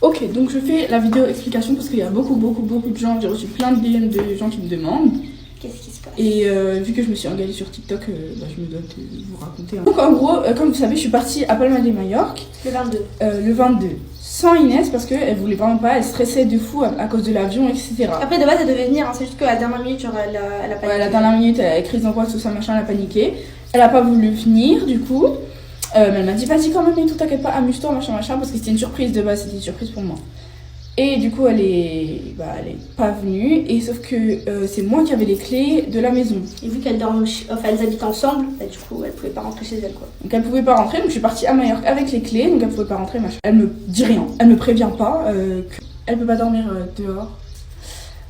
Ok, donc je fais la vidéo explication parce qu'il y a beaucoup de gens, j'ai reçu plein de DM de gens qui me demandent. Qu'est-ce qui se passe? Et vu que je me suis engagée sur TikTok, je me dois de vous raconter. Donc en gros, comme vous savez, je suis partie à Palma de Majorque. Le 22. Le 22. Sans Inès parce qu'elle voulait vraiment pas, elle stressait de fou à cause de l'avion, etc. Après de base elle devait venir, hein, c'est juste qu'à la dernière minute, genre elle a paniqué. Ouais, la dernière minute, elle a crise d'angoisse, tout ça, machin, elle a paniqué. Elle a pas voulu venir du coup. Mais elle m'a dit vas-y quand même et tout, t'inquiète pas, amuse-toi, machin, parce que c'était une surprise de base, c'était une surprise pour moi. Et du coup, elle est pas venue, et sauf que c'est moi qui avais les clés de la maison. Et vu qu'elles dorment, elles habitent ensemble, bah, du coup, elle pouvait pas rentrer chez elle, quoi. Donc elle pouvait pas rentrer, donc je suis partie à Majorque avec les clés, donc elle pouvait pas rentrer, machin. Elle me dit rien, elle me prévient pas qu'elle peut pas dormir dehors,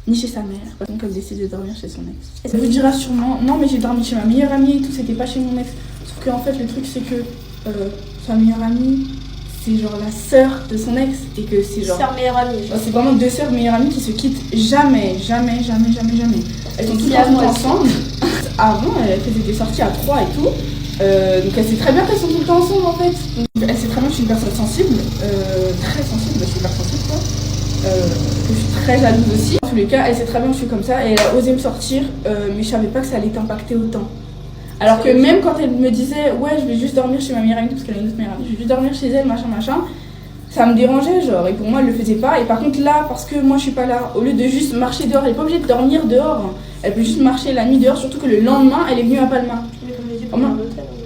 ni chez sa mère. Donc elle décide de dormir chez son ex. Elle vous dira sûrement, non mais j'ai dormi chez ma meilleure amie et tout, c'était pas chez mon ex. Sauf qu'en fait, le truc c'est que sa meilleure amie, c'est genre la sœur de son ex, et que c'est genre... Sœur meilleure amie. C'est vraiment deux sœurs meilleures amies qui se quittent jamais. Elles sont tout le temps ensemble. Avant, elles faisaient des sorties à 3 et tout. Donc elle sait très bien qu'elles sont tout le temps ensemble en fait. Donc, elle sait très bien que je suis une personne sensible, très sensible, je suis hyper sensible quoi. Que je suis très jalouse aussi. En tous les cas, elle sait très bien que je suis comme ça et elle a osé me sortir, mais je savais pas que ça allait t'impacter autant. Alors que même quand elle me disait ouais je vais juste dormir chez ma meilleure amie parce qu'elle a une autre meilleure amie, je vais juste dormir chez elle machin, ça me dérangeait genre, et pour moi elle le faisait pas. Et par contre là, parce que moi je suis pas là, au lieu de juste marcher dehors, elle est pas obligée de dormir dehors, elle peut juste marcher la nuit dehors, surtout que le lendemain elle est venue à Palma.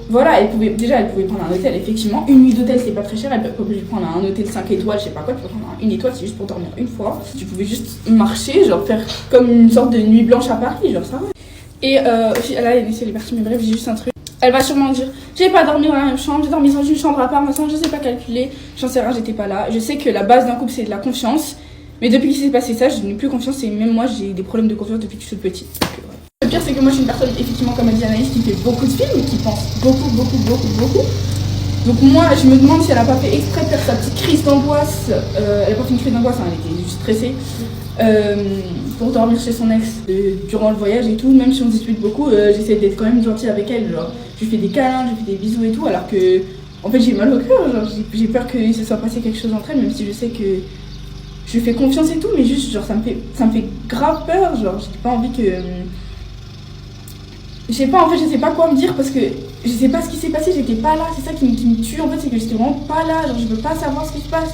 Voilà, elle pouvait prendre un hôtel, effectivement. Une nuit d'hôtel, c'est pas très cher. Elle peut pas obligée de prendre un hôtel 5 étoiles, je sais pas quoi. Tu peux prendre une étoile, c'est juste pour dormir une fois. Tu pouvais juste marcher, genre faire comme une sorte de nuit blanche à Paris, genre ça va. Et là, elle est partie, mais bref, j'ai juste un truc. Elle va sûrement dire j'ai pas dormi dans la même chambre, j'ai dormi dans une chambre à part, maintenant je sais pas calculer, j'en sais rien, j'étais pas là. Je sais que la base d'un couple c'est de la confiance, mais depuis qu'il s'est passé ça, je n'ai plus confiance et même moi j'ai des problèmes de confiance depuis que je suis petite. Le pire c'est que moi je suis une personne effectivement comme a dit Anaïs qui fait beaucoup de films, qui pense beaucoup. Donc moi je me demande si elle a pas fait exprès de faire sa petite crise d'angoisse, elle a pas fait une crise d'angoisse, hein, elle était juste stressée. Pour dormir chez son ex durant le voyage et tout, même si on dispute beaucoup, j'essaie d'être quand même gentille avec elle, genre je lui fais des câlins, je lui fais des bisous et tout, alors que en fait j'ai mal au cœur, genre j'ai peur qu'il se soit passé quelque chose entre elles, même si je sais que je lui fais confiance et tout, mais juste genre ça me fait grave peur, genre j'ai pas envie que je sais pas quoi me dire parce que je sais pas ce qui s'est passé, j'étais pas là, c'est ça qui me tue en fait, c'est que j'étais vraiment pas là, genre je veux pas savoir ce qui se passe.